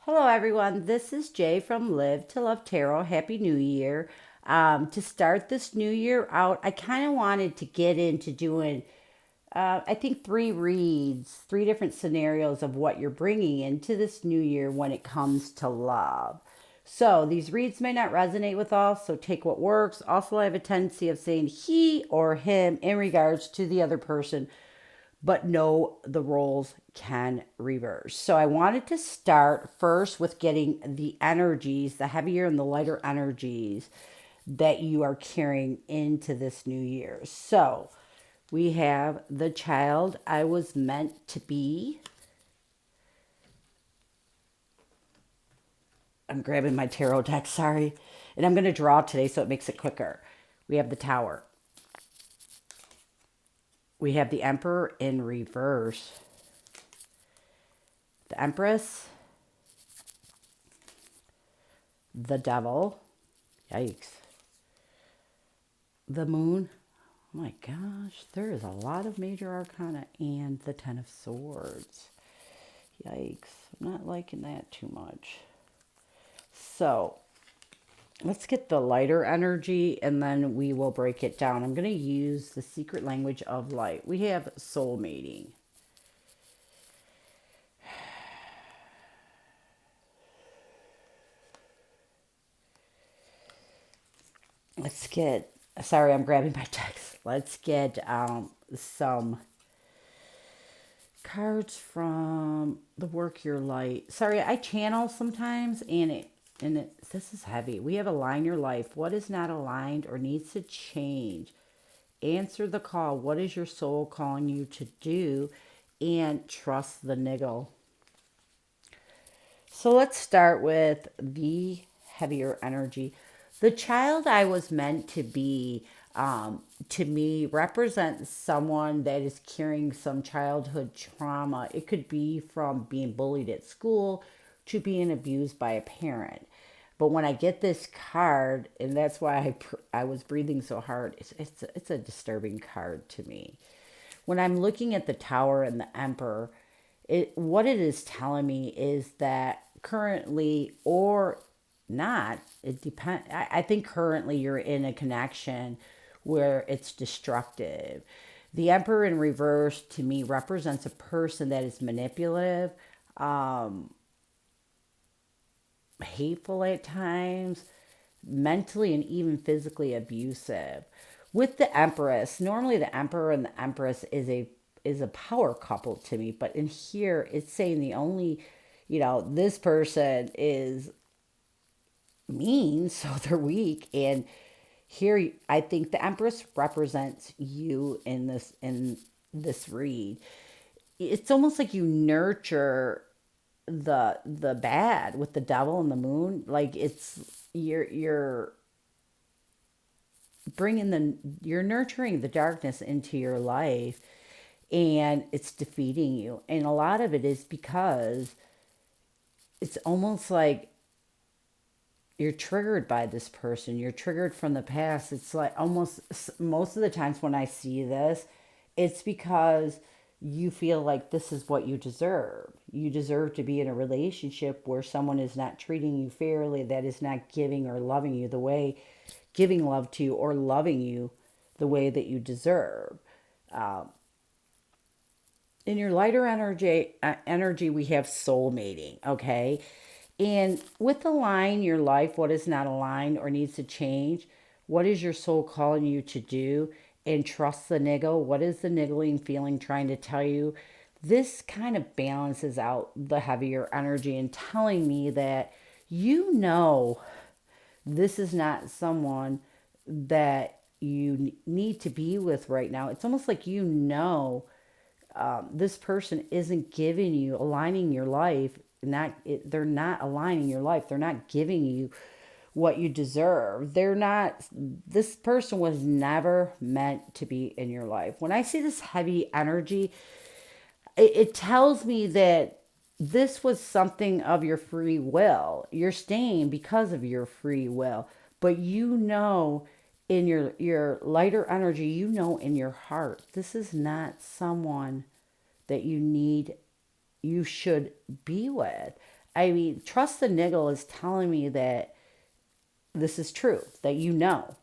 Hello, everyone. This is Jay from Live to Love Tarot. Happy New Year. To start this new year out, I kind of wanted to get into doing, I think, three reads, three different scenarios of what you're bringing into this new year when it comes to love. So these reads may not resonate with all, so take what works. Also, I have a tendency of saying he or him in regards to the other person, but no, the roles can reverse. So I wanted to start first with getting the energies, the heavier and the lighter energies that you are carrying into this new year. So we have the child I was meant to be. I'm grabbing my tarot deck, sorry. And I'm going to draw today so it makes it quicker. We have the tower. We have the emperor in reverse. The empress, the devil. Yikes. The moon. Oh my gosh, there is a lot of major arcana and the Ten of Swords. Yikes. I'm not liking that too much. So let's get the lighter energy and then we will break it down. I'm going to use the secret language of light. We have soul mating. Let's get, sorry, I'm grabbing my text. Let's get some cards from the Work Your Light. Sorry, I channel sometimes this is heavy. We have align your life. What is not aligned or needs to change? Answer the call. What is your soul calling you to do? And trust the niggle. So let's start with the heavier energy. The child I was meant to be, to me, represents someone that is carrying some childhood trauma. It could be from being bullied at school to being abused by a parent. But when I get this card, and that's why I was breathing so hard, it's a disturbing card to me. When I'm looking at the tower and the emperor, what it is telling me is that currently or not, it depends. I think currently you're in a connection where it's destructive. The emperor in reverse to me represents a person that is manipulative, hateful at times, mentally and even physically abusive. With the Empress, normally the Emperor and the Empress is a power couple to me, but in here it's saying the only, this person is mean, so they're weak, and here I think the Empress represents you in this read. It's almost like you nurture the bad with the devil and the moon. Like it's you're bringing you're nurturing the darkness into your life, and it's defeating you, and a lot of it is because it's almost like you're triggered by this person. You're triggered from the past. It's like almost most of the times when I see this, it's because you feel like this is what you deserve. You deserve to be in a relationship where someone is not treating you fairly, that is not giving or loving you the way, giving love to you or loving you the way that you deserve. In your lighter energy, we have soul mating. Okay, and with align your life, what is not aligned or needs to change? What is your soul calling you to do? And trust the niggle. What is the niggling feeling trying to tell you? This kind of balances out the heavier energy and telling me that this is not someone that you need to be with right now. It's almost like this person isn't giving you, aligning your life. They're not aligning your life. They're not giving you what you deserve. They're not. This person was never meant to be in your life. When I see this heavy energy, it tells me that this was something of your free will. You're staying because of your free will, but in your lighter energy, in your heart, this is not someone that you should be with. I mean, trust the niggle is telling me that this is true, that you know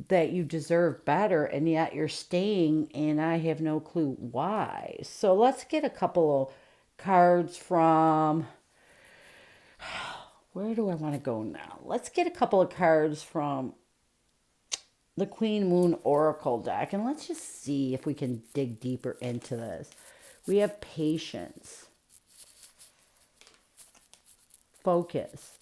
that you deserve better, and yet you're staying, and I have no clue why. So let's get a couple of cards from, where do I want to go now? Let's get a couple of cards from the Queen Moon Oracle deck, and let's just see if we can dig deeper into this. We have patience, focus,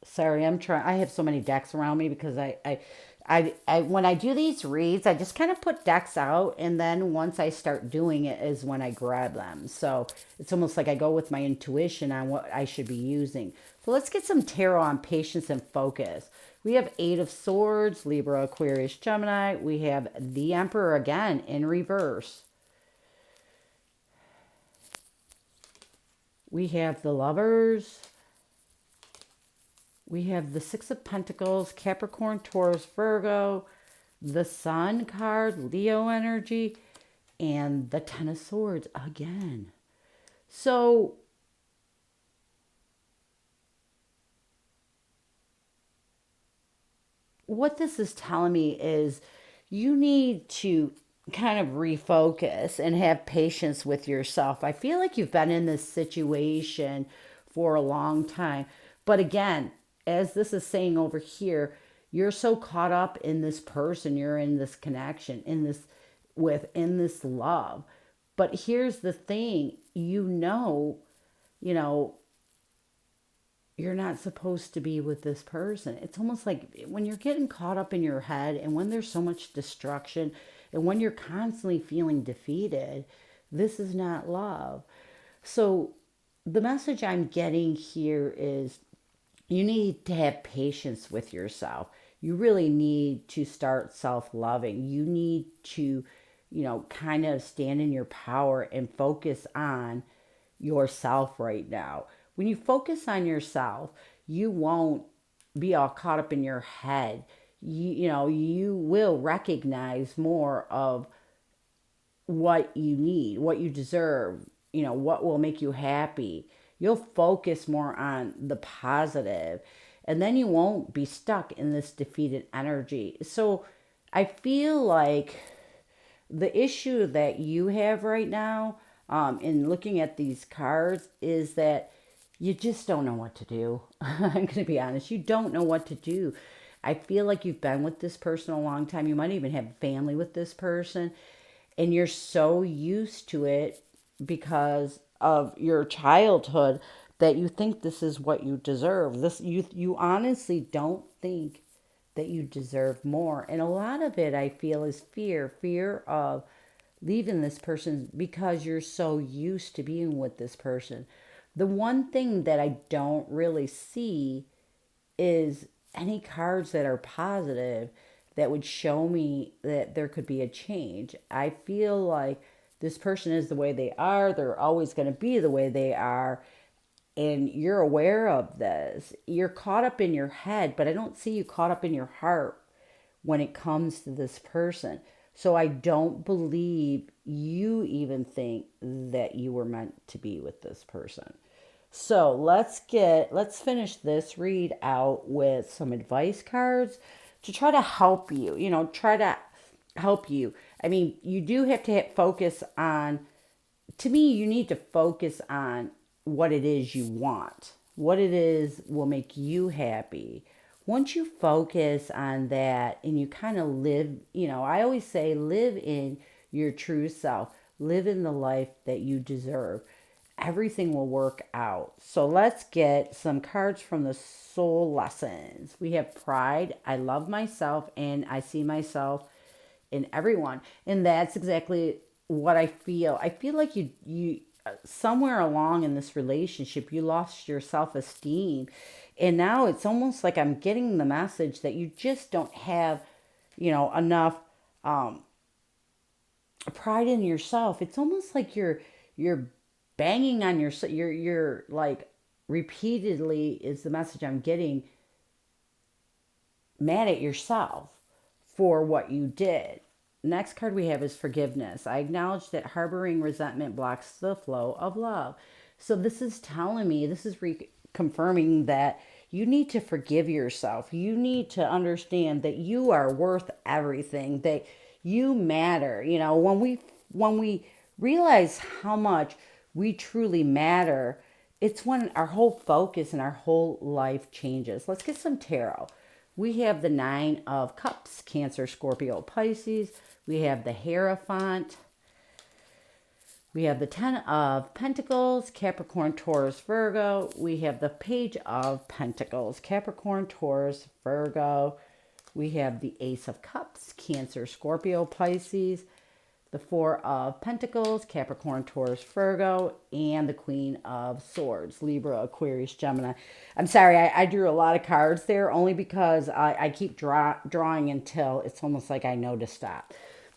sorry, I'm trying. I have so many decks around me because when I do these reads, I just kind of put decks out, and then once I start doing it is when I grab them. So it's almost like I go with my intuition on what I should be using. So let's get some tarot on patience and focus. We have Eight of Swords, Libra, Aquarius, Gemini. We have the Emperor again in reverse. We have the Lovers. We have the Six of Pentacles, Capricorn, Taurus, Virgo, the Sun card, Leo energy, and the Ten of Swords again. So what this is telling me is you need to kind of refocus and have patience with yourself. I feel like you've been in this situation for a long time. But again, as this is saying over here, you're so caught up in this person, you're in this connection, in this love. But here's the thing, you know, you're not supposed to be with this person. It's almost like when you're getting caught up in your head, and when there's so much destruction, and when you're constantly feeling defeated, this is not love. So the message I'm getting here is you need to have patience with yourself. You really need to start self-loving. You need to, kind of stand in your power and focus on yourself right now. When you focus on yourself, you won't be all caught up in your head. You will recognize more of what you need, what you deserve, what will make you happy. You'll focus more on the positive, and then you won't be stuck in this defeated energy. So I feel like the issue that you have right now, in looking at these cards, is that you just don't know what to do. I'm going to be honest. You don't know what to do. I feel like you've been with this person a long time. You might even have family with this person, and you're so used to it because of your childhood that you think this is what you deserve. You honestly don't think that you deserve more. And a lot of it, I feel, is fear of leaving this person because you're so used to being with this person. The one thing that I don't really see is any cards that are positive that would show me that there could be a change. I feel like this person is the way they are. They're always going to be the way they are. And you're aware of this. You're caught up in your head, but I don't see you caught up in your heart when it comes to this person. So I don't believe you even think that you were meant to be with this person. So let's finish this read out with some advice cards to try to help you, try to help you. I mean, you do have to focus on, to me, you need to focus on what it is you want, what it is will make you happy. Once you focus on that and you kind of live, I always say live in your true self, live in the life that you deserve. Everything will work out. So let's get some cards from the soul lessons. We have pride. I love myself and I see myself in everyone. And that's exactly what I feel. I feel like you somewhere along in this relationship, you lost your self-esteem. And now it's almost like I'm getting the message that you just don't have, enough pride in yourself. It's almost like you're banging on yourself. You're like repeatedly, is the message I'm getting, mad at yourself for what you did. Next card we have is forgiveness. I acknowledge that harboring resentment blocks the flow of love. So this is telling me, this is confirming that you need to forgive yourself. You need to understand that you are worth everything, that you matter. You know, when we realize how much we truly matter, it's when our whole focus and our whole life changes. Let's get some tarot. We have the Nine of Cups, Cancer, Scorpio, Pisces. We have the Hierophant. We have the Ten of Pentacles, Capricorn, Taurus, Virgo. We have the Page of Pentacles, Capricorn, Taurus, Virgo. We have the Ace of Cups, Cancer, Scorpio, Pisces. The Four of Pentacles, Capricorn, Taurus, Virgo, and the Queen of Swords, Libra, Aquarius, Gemini. I'm sorry, I drew a lot of cards there only because I keep drawing until it's almost like I know to stop.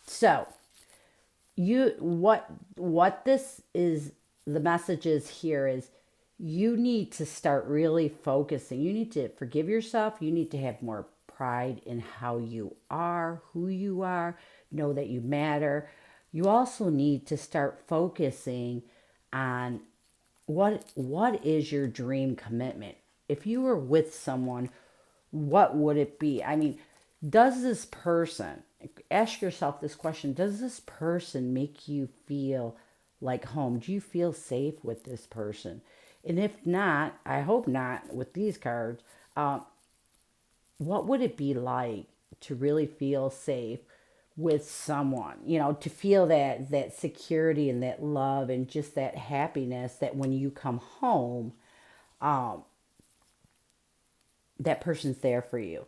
So, what this is, the message is here is you need to start really focusing. You need to forgive yourself. You need to have more pride in how you are, who you are, know that you matter. You also need to start focusing on what is your dream commitment. If you were with someone, what would it be? I mean, does this person, ask yourself this question, does this person make you feel like home? Do you feel safe with this person? And if not, I hope not with these cards, what would it be like to really feel safe with someone? You know, to feel that security and that love and just that happiness that when you come home, that person's there for you.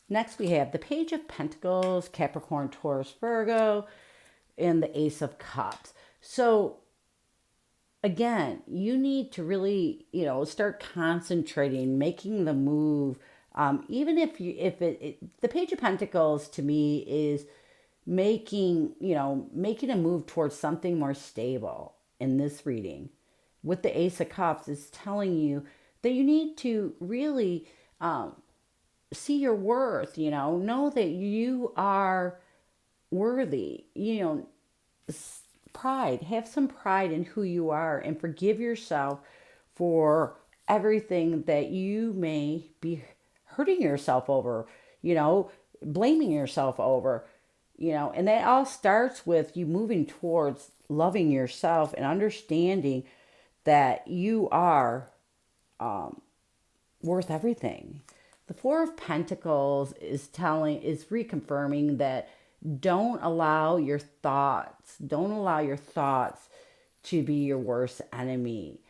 Next, we have the Page of Pentacles, Capricorn, Taurus, Virgo, and the Ace of Cups. So, again, you need to really, start concentrating, making the move. Even the Page of Pentacles to me is making a move towards something more stable in this reading. With the Ace of Cups, is telling you that you need to really see your worth, know that you are worthy, pride, have some pride in who you are and forgive yourself for everything that you may be hurting yourself over, blaming yourself over, and that all starts with you moving towards loving yourself and understanding that you are worth everything. The Four of Pentacles is reconfirming that don't allow your thoughts to be your worst enemy.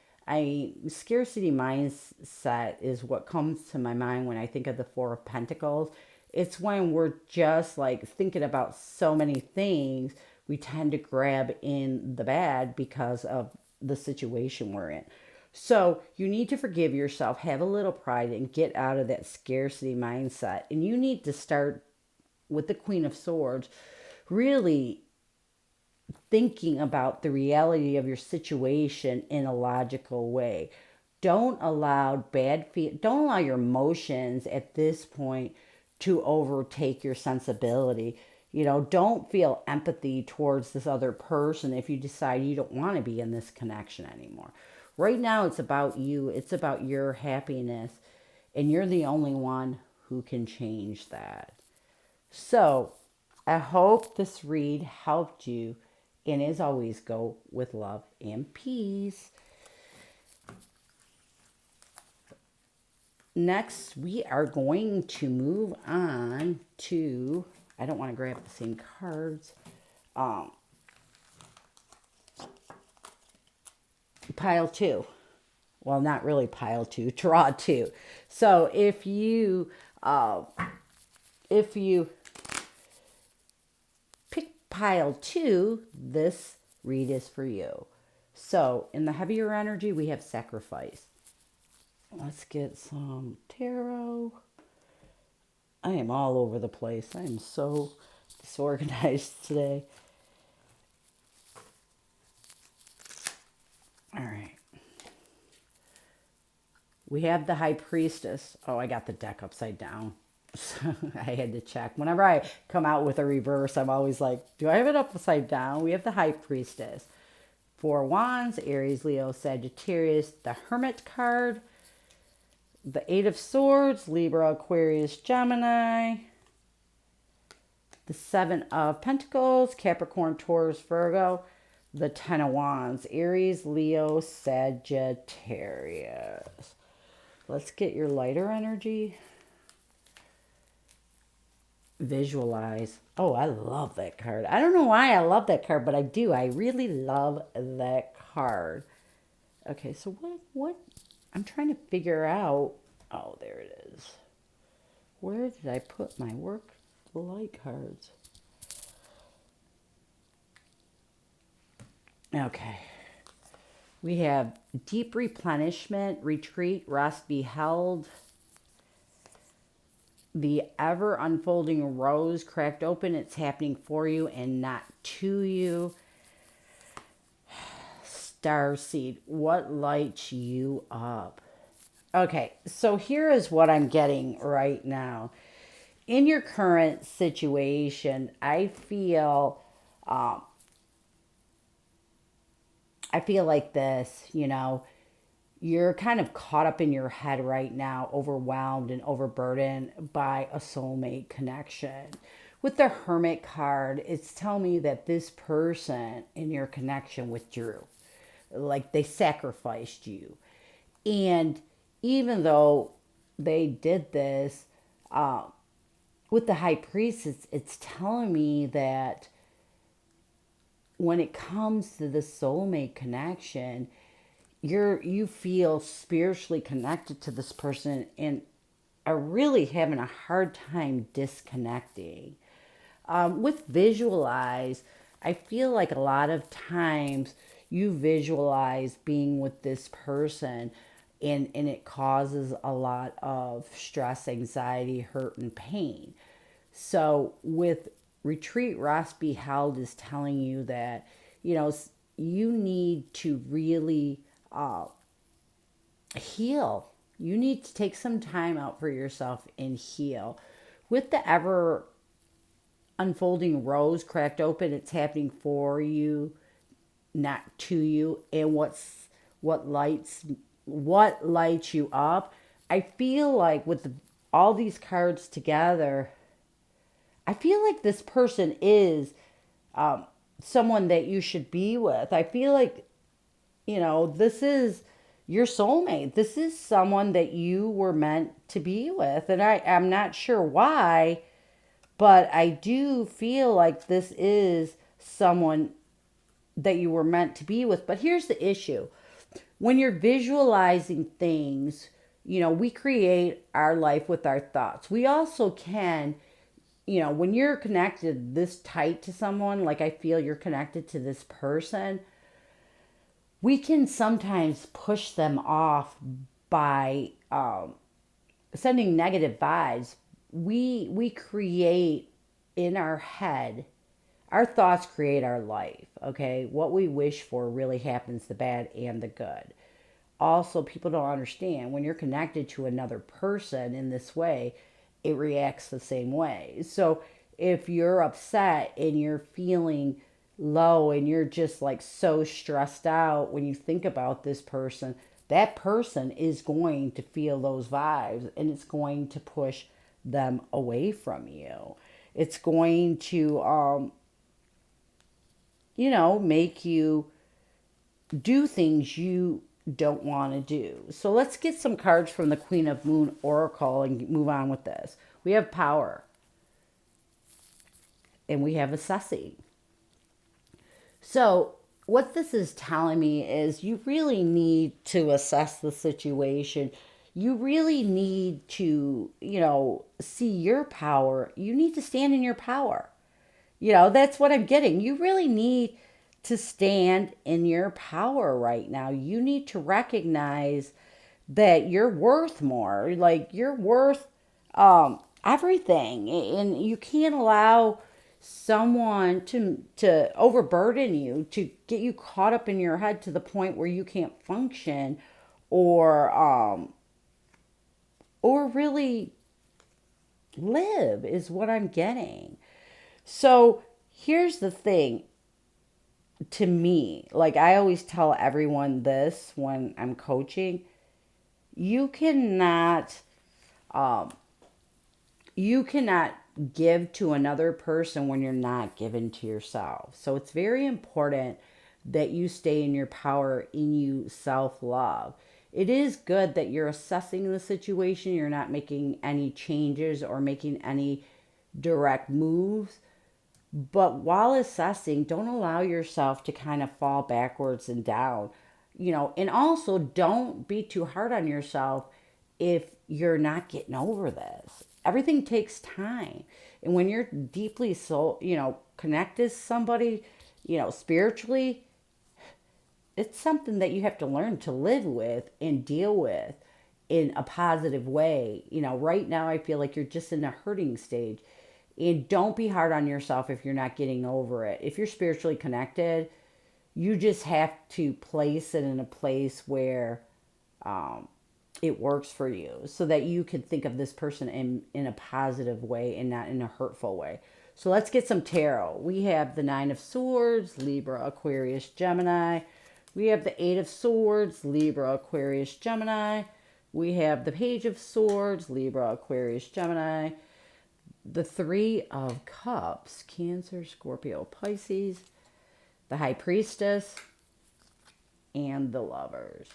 Scarcity mindset is what comes to my mind when I think of the Four of Pentacles. It's when we're just like thinking about so many things, we tend to grab in the bad because of the situation we're in. So you need to forgive yourself, have a little pride, and get out of that scarcity mindset. And you need to start with the Queen of Swords, really thinking about the reality of your situation in a logical way. Don't allow don't allow your emotions at this point to overtake your sensibility. Don't feel empathy towards this other person if you decide you don't want to be in this connection anymore. Right now, it's about you. It's about your happiness. And you're the only one who can change that. So, I hope this read helped you. And as always, go with love and peace. Next, we are going to move on to, I don't want to grab the same cards. Pile 2. Well, not really pile 2, draw 2. So if you pick pile 2, this read is for you. So in the heavier energy, we have sacrifice. Let's get some tarot. I am all over the place. I am so disorganized today. All right. We have the High Priestess. Oh, I got the deck upside down. So I had to check. Whenever I come out with a reverse, I'm always like, do I have it upside down? We have the High Priestess. Four Wands, Aries, Leo, Sagittarius, the Hermit card, the Eight of Swords, Libra, Aquarius, Gemini, the Seven of Pentacles, Capricorn, Taurus, Virgo, the Ten of Wands, Aries, Leo, Sagittarius. Let's get your lighter energy. Visualize. Oh, I love that card. I don't know why I love that card, but I do. I really love that card. Okay, so what I'm trying to figure out. Oh, there it is. Where did I put my work light cards? Okay. We have deep replenishment, retreat, rest, be held. The ever unfolding rose cracked open. It's happening for you and not to you. Starseed, what lights you up? Okay, so here is what I'm getting right now. In your current situation, I feel like this, you're kind of caught up in your head right now, overwhelmed and overburdened by a soulmate connection. With the Hermit card, it's telling me that this person in your connection withdrew. Like they sacrificed you. And even though they did this, with the High Priest, it's telling me that when it comes to the soulmate connection, you feel spiritually connected to this person and are really having a hard time disconnecting. With visualize, I feel like a lot of times you visualize being with this person and it causes a lot of stress, anxiety, hurt, and pain. So with retreat, rest, be held is telling you that, you need to really heal. You need to take some time out for yourself and heal. With the ever unfolding rose cracked open, it's happening for you, not to you. And what lights what lights you up? I feel like with all these cards together, I feel like this person is someone that you should be with. I feel like, this is your soulmate. This is someone that you were meant to be with. And I'm not sure why, but I do feel like this is someone that you were meant to be with. But here's the issue. When you're visualizing things, we create our life with our thoughts. We also can, when you're connected this tight to someone, like I feel you're connected to this person, we can sometimes push them off by sending negative vibes. We create in our head, our thoughts create our life, okay? What we wish for really happens, the bad and the good. Also, people don't understand when you're connected to another person in this way, it reacts the same way. So if you're upset and you're feeling low and you're just like so stressed out when you think about this person, that person is going to feel those vibes and it's going to push them away from you. It's going to, make you do things you don't want to do. So let's get some cards from the Queen of Moon Oracle and move on with this. We have power and we have assessing. So what this is telling me is you really need to assess the situation. You really need to, see your power. You need to stand in your power. That's what I'm getting. You really need to stand in your power right now. You need to recognize that you're worth more. Like you're worth everything, and you can't allow someone to overburden you, to get you caught up in your head to the point where you can't function, or really live, is what I'm getting. So here's the thing, to me, like I always tell everyone this when I'm coaching, you cannot um, you cannot give to another person when you're not given to yourself. So it's very important that you stay in your power, in you self love. It is good that you're assessing the situation, you're not making any changes or making any direct moves. But while assessing, don't allow yourself to kind of fall backwards and down. And also don't be too hard on yourself if you're not getting over this. Everything takes time. And when you're deeply connected to somebody, spiritually, it's something that you have to learn to live with and deal with in a positive way. Right now I feel like you're just in a hurting stage. And don't be hard on yourself if you're not getting over it. If you're spiritually connected, you just have to place it in a place where um, it works for you so that you can think of this person in a positive way and not in a hurtful way. So let's get some tarot. We have the Nine of Swords, Libra, Aquarius, Gemini. We have the Eight of Swords, Libra, Aquarius, Gemini. We have the Page of Swords, Libra, Aquarius, Gemini. The Three of Cups, Cancer, Scorpio, Pisces. The High Priestess, and the Lovers.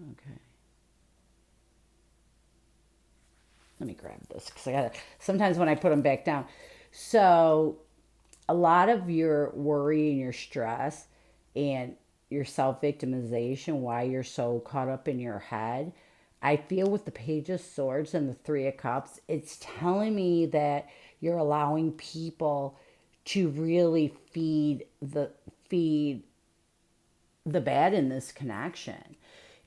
Okay. Let me grab this because I gotta. Sometimes when I put them back down, so a lot of your worry and your stress and your self victimization, why you're so caught up in your head, I feel with the Page of Swords and the Three of Cups, it's telling me that you're allowing people to really feed the bad in this connection.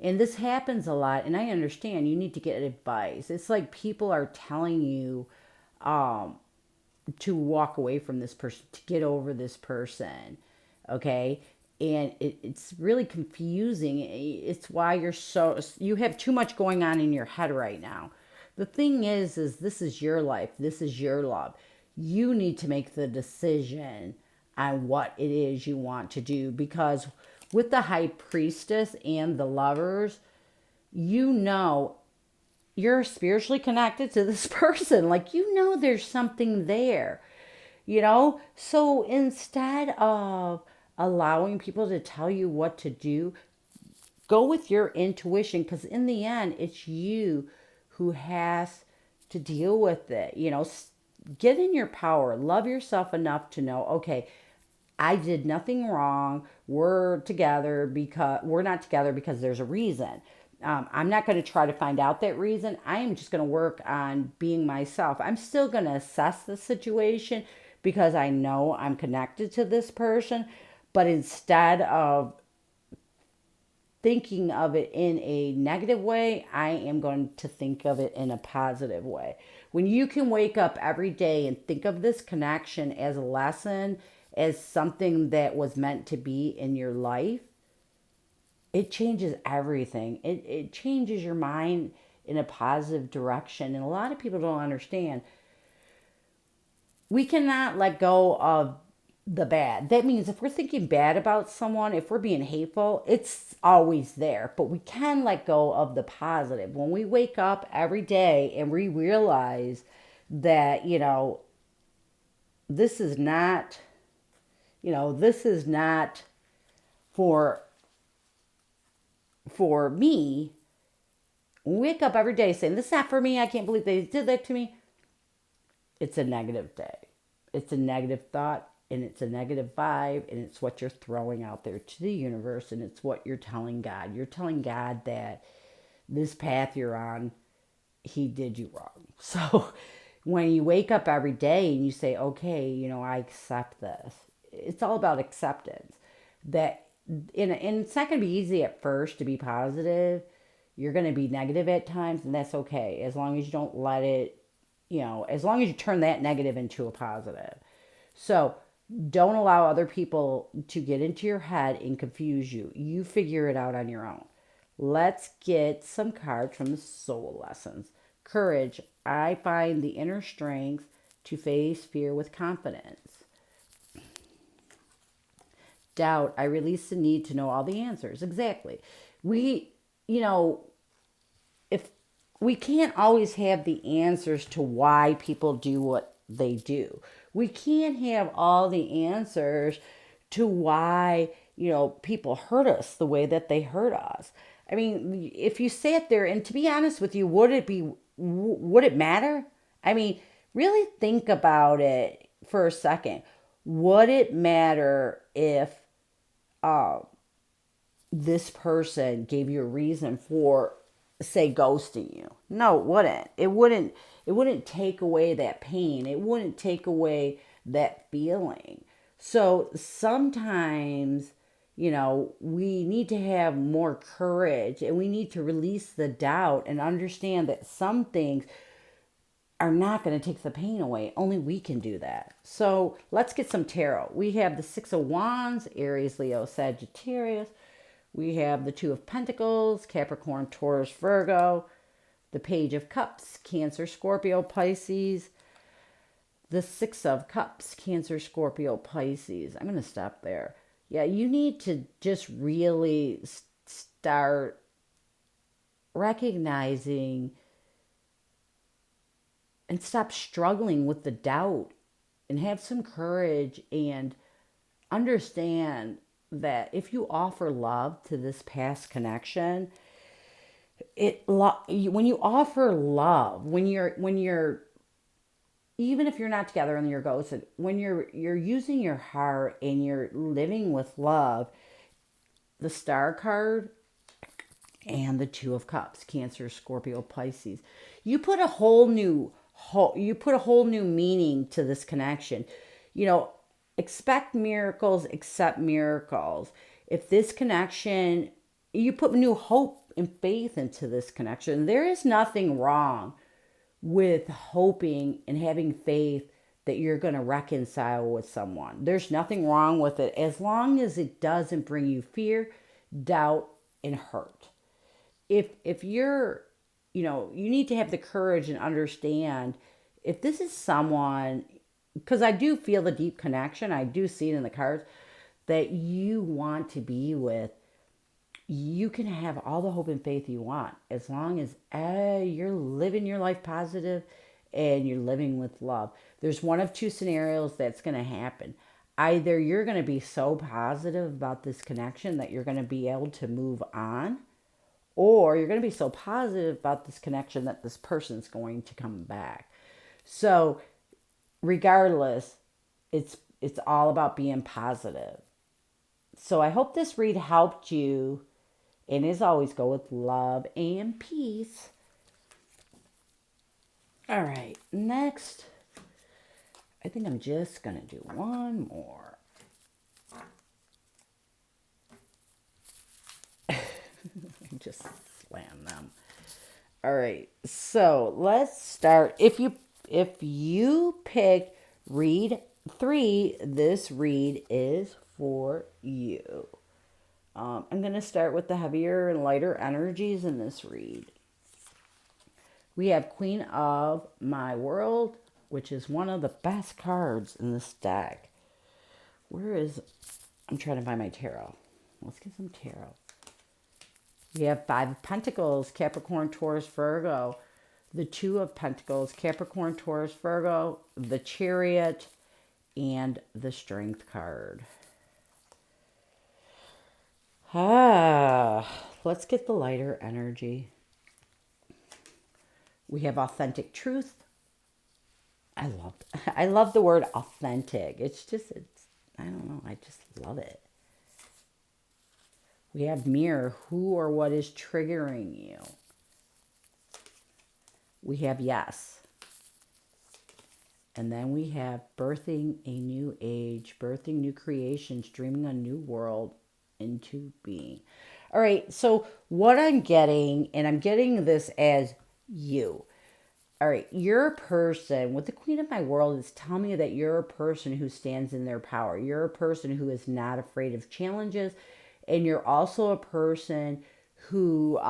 And this happens a lot, and I understand you need to get advice. It's like people are telling you um, to walk away from this person, to get over this person, okay? And it's really confusing. It's why you have too much going on in your head right now. The thing is this is your life, this is your love. You need to make the decision on what it is you want to do, because with the High Priestess and the Lovers, you know you're spiritually connected to this person. Like, there's something there, So instead of allowing people to tell you what to do, go with your intuition, because in the end, it's you who has to deal with it. Get in your power, love yourself enough to know, okay, I did nothing wrong. We're not together because there's a reason. I'm not going to try to find out that reason. I am just going to work on being myself. I'm still going to assess the situation because I know I'm connected to this person. But instead of thinking of it in a negative way, I am going to think of it in a positive way. When you can wake up every day and think of this connection as a lesson, as something that was meant to be in your life, it changes everything. It changes your mind in a positive direction. And a lot of people don't understand. We cannot let go of the bad. That means if we're thinking bad about someone, if we're being hateful, it's always there. But we can let go of the positive. When we wake up every day and we realize that, this is not, this is not for me. When we wake up every day saying, this is not for me, I can't believe they did that to me, it's a negative day. It's a negative thought, and it's a negative vibe, and it's what you're throwing out there to the universe, and it's what you're telling God. You're telling God that this path you're on, He did you wrong. So when you wake up every day and you say, okay, I accept this, it's all about acceptance. That and it's not going to be easy at first to be positive. You're going to be negative at times, and that's okay, as long as you don't let it, as long as you turn that negative into a positive. So don't allow other people to get into your head and confuse you. You figure it out on your own. Let's get some cards from the soul lessons. Courage. I find the inner strength to face fear with confidence. Doubt. I release the need to know all the answers. Exactly. We, you know, if we can't always have the answers to why people do what they do. We can't have all the answers to why, people hurt us the way that they hurt us. I mean, if you sat there and to be honest with you, would it matter? I mean, really think about it for a second. Would it matter if this person gave you a reason for, say, ghosting you? No, it wouldn't. It wouldn't take away that pain. It wouldn't take away that feeling. So sometimes, we need to have more courage, and we need to release the doubt and understand that some things are not going to take the pain away. Only we can do that. So let's get some tarot. We have the Six of Wands, Aries, Leo, Sagittarius. We have the Two of Pentacles, Capricorn, Taurus, Virgo. The Page of Cups, Cancer, Scorpio, Pisces. The Six of Cups, Cancer, Scorpio, Pisces. I'm going to stop there. Yeah, you need to just really start recognizing and stop struggling with the doubt and have some courage and understand that if you offer love to this past connection, when you offer love, when you're even if you're not together and you're ghosted, when you're using your heart and you're living with love, the Star card and the Two of Cups, Cancer, Scorpio, Pisces, you put a whole new meaning to this connection. Expect miracles, accept miracles. If this connection, you put new hope and faith into this connection, there is nothing wrong with hoping and having faith that you're going to reconcile with someone. There's nothing wrong with it as long as it doesn't bring you fear, doubt, and hurt. If you're, you need to have the courage and understand if this is someone, because I do feel the deep connection, I do see it in the cards, that you want to be with, you can have all the hope and faith you want as long as you're living your life positive and you're living with love. There's one of two scenarios that's going to happen. Either you're going to be so positive about this connection that you're going to be able to move on, or you're going to be so positive about this connection that this person's going to come back. So regardless, it's all about being positive. So I hope this read helped you. And as always, go with love and peace. All right, next, I think I'm just going to do one more. Just slam them. All right, so let's start. If you pick read 3, this read is for you. I'm going to start with the heavier and lighter energies in this read. We have Queen of My World, which is one of the best cards in this deck. I'm trying to find my tarot. Let's get some tarot. We have Five of Pentacles, Capricorn, Taurus, Virgo. The Two of Pentacles, Capricorn, Taurus, Virgo. The Chariot, and the Strength card. Let's get the lighter energy. We have Authentic Truth. I love the word authentic. I don't know, I just love it. We have Mirror, who or what is triggering you. We have Yes. And then we have Birthing a New Age, birthing new creations, dreaming a new world into being. All right, so what I'm getting, and I'm getting this as you. All right, you're a person, with the Queen of My World, is telling me that you're a person who stands in their power. You're a person who is not afraid of challenges, and you're also a person who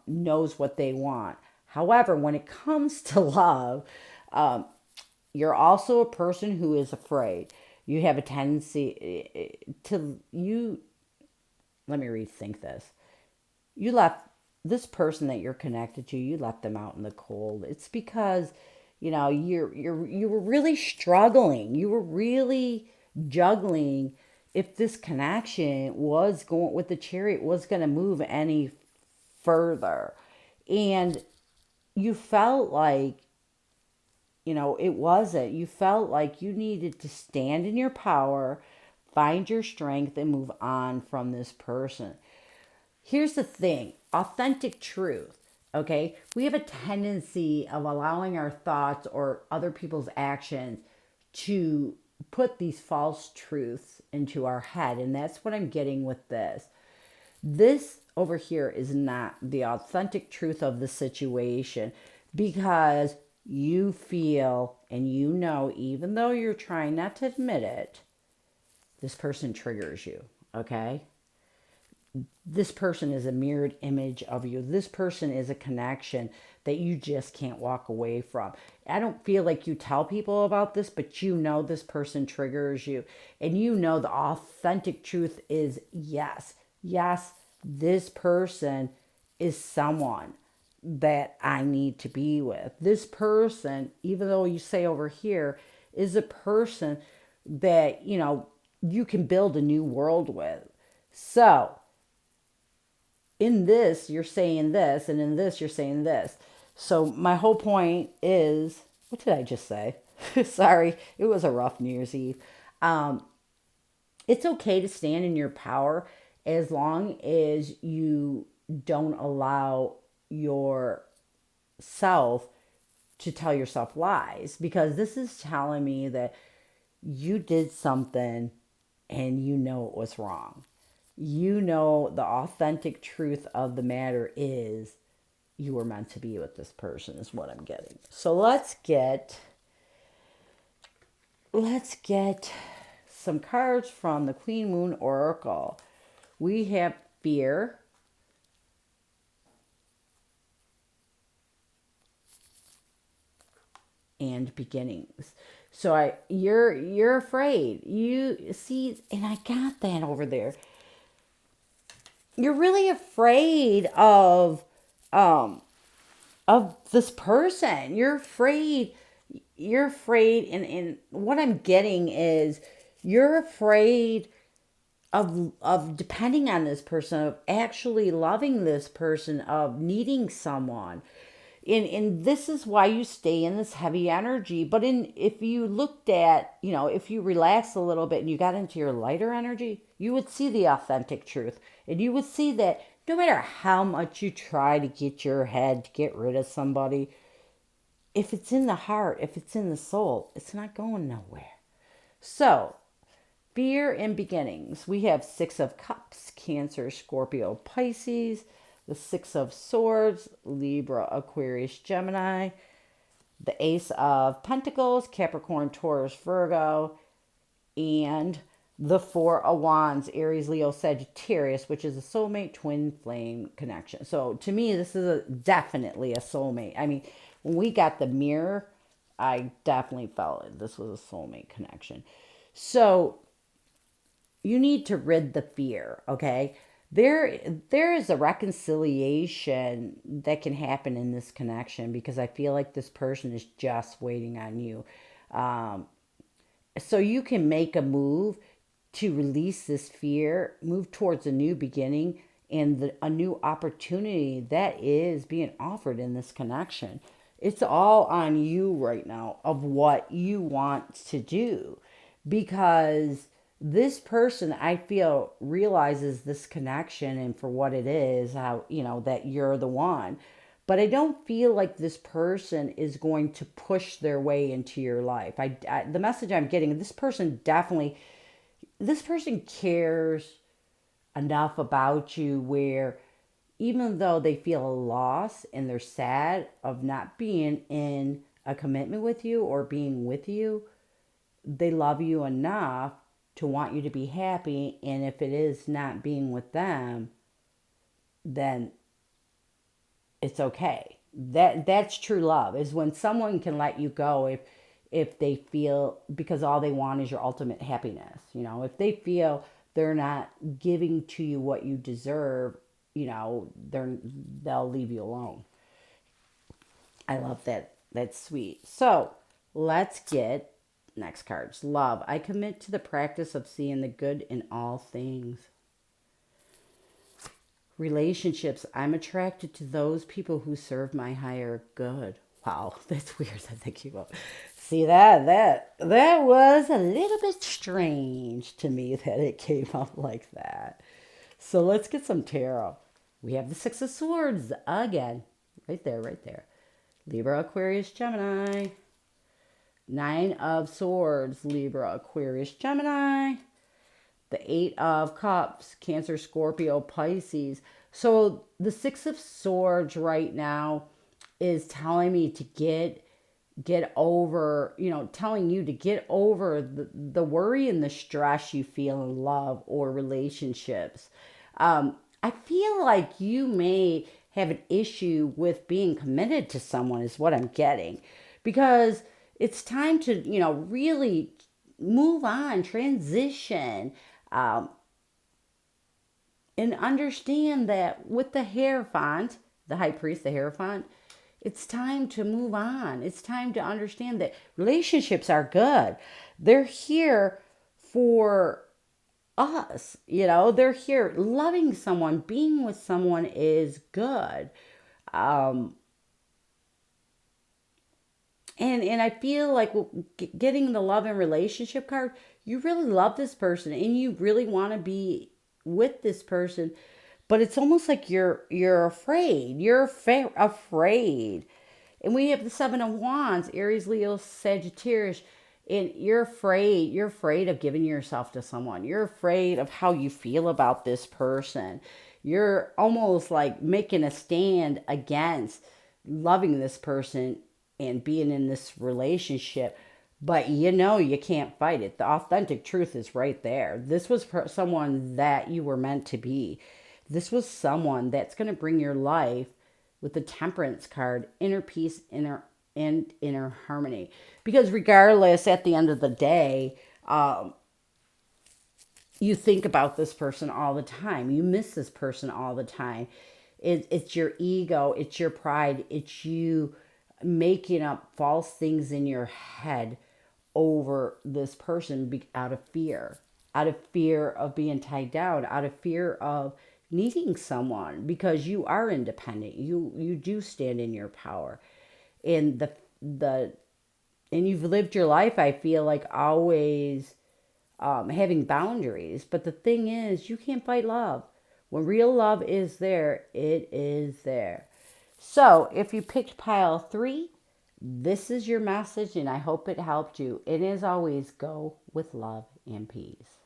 knows what they want. However, when it comes to love, um, you're also a person who is afraid. You have a tendency to you. Let me rethink this. You left this person that you're connected to. You left them out in the cold. It's because you were really struggling. You were really juggling if this connection was going with the chariot was going to move any further, and you felt like it wasn't. You felt like you needed to stand in your power, find your strength, and move on from this person. Here's the thing, authentic truth, okay? We have a tendency of allowing our thoughts or other people's actions to put these false truths into our head. And that's what I'm getting with this. This over here is not the authentic truth of the situation because you feel and even though you're trying not to admit it, this person triggers you, okay? This person is a mirrored image of you. This person is a connection that you just can't walk away from. I don't feel like you tell people about this, but this person triggers you. And the authentic truth is yes, yes, this person is someone that I need to be with. This person, even though you say over here, is a person that, you can build a new world with. So, in this, you're saying this, and in this, you're saying this. So, my whole point is what did I just say? Sorry, it was a rough New Year's Eve. Um, it's okay to stand in your power as long as you don't allow yourself to tell yourself lies, because this is telling me that you did something and it was wrong. The authentic truth of the matter is you were meant to be with this person is what I'm getting. So let's get some cards from the Queen Moon Oracle. We have fear, and beginnings. So you're afraid. You see, and I got that over there. You're really afraid of this person. You're afraid and what I'm getting is you're afraid of depending on this person, of actually loving this person, of needing someone. And this is why you stay in this heavy energy. But if you looked at, if you relax a little bit and you got into your lighter energy, you would see the authentic truth. And you would see that no matter how much you try to get your head to get rid of somebody, if it's in the heart, if it's in the soul, it's not going nowhere. So, fear and beginnings. We have Six of Cups, Cancer, Scorpio, Pisces, the Six of Swords, Libra, Aquarius, Gemini, the Ace of Pentacles, Capricorn, Taurus, Virgo, and the Four of Wands, Aries, Leo, Sagittarius, which is a soulmate twin flame connection. So to me, this is definitely a soulmate. I mean, when we got the mirror, I definitely felt it. This was a soulmate connection. So you need to rid the fear, okay? There is a reconciliation that can happen in this connection because I feel like this person is just waiting on you. So you can make a move to release this fear, move towards a new beginning and a new opportunity that is being offered in this connection. It's all on you right now of what you want to do, because this person, I feel, realizes this connection and for what it is, how, that you're the one. But I don't feel like this person is going to push their way into your life. The message I'm getting, this person cares enough about you where even though they feel a loss and they're sad of not being in a commitment with you or being with you, they love you enough to want you to be happy. And if it is not being with them, then it's okay. That's true love, is when someone can let you go if they feel, because all they want is your ultimate happiness. If they feel they're not giving to you what you deserve, they'll leave you alone. I love that. That's sweet. So let's get next cards. Love. I commit to the practice of seeing the good in all things. Relationships. I'm attracted to those people who serve my higher good. Wow, that's weird that they keep up. See, that was a little bit strange to me that it came up like that. So let's get some tarot. We have the Six of Swords again. Right there, right there. Libra, Aquarius, Gemini. Nine of Swords, Libra, Aquarius, Gemini. The Eight of Cups, Cancer, Scorpio, Pisces. So the Six of Swords right now is telling me to get over, telling you to get over the worry and the stress you feel in love or relationships. I feel like you may have an issue with being committed to someone, is what I'm getting, because it's time to, really move on, transition, um, and understand that with the Hierophant, the High Priest, the Hierophant, it's time to move on. It's time to understand that relationships are good. They're here for us. They're here. Loving someone, being with someone is good. Um, and I feel like getting the love and relationship card, you really love this person and you really want to be with this person, but it's almost like you're afraid. Afraid. And we have the Seven of Wands, Aries, Leo, Sagittarius, and you're afraid. You're afraid of giving yourself to someone. You're afraid of how you feel about this person. You're almost like making a stand against loving this person and being in this relationship, but you can't fight it. The authentic truth is right there. This was someone that you were meant to be. This was someone that's going to bring your life, with the Temperance card, inner peace, inner harmony. Because regardless, at the end of the day, you think about this person all the time. You miss this person all the time. It's your ego, it's your pride, it's you making up false things in your head over this person out of fear of being tied down, out of fear of needing someone, because you are independent. You do stand in your power, and the and you've lived your life, I feel like, always having boundaries. But the thing is, you can't fight love. When real love is there, it is there. So if you picked pile 3, this is your message, and I hope it helped you. And as always, go with love and peace.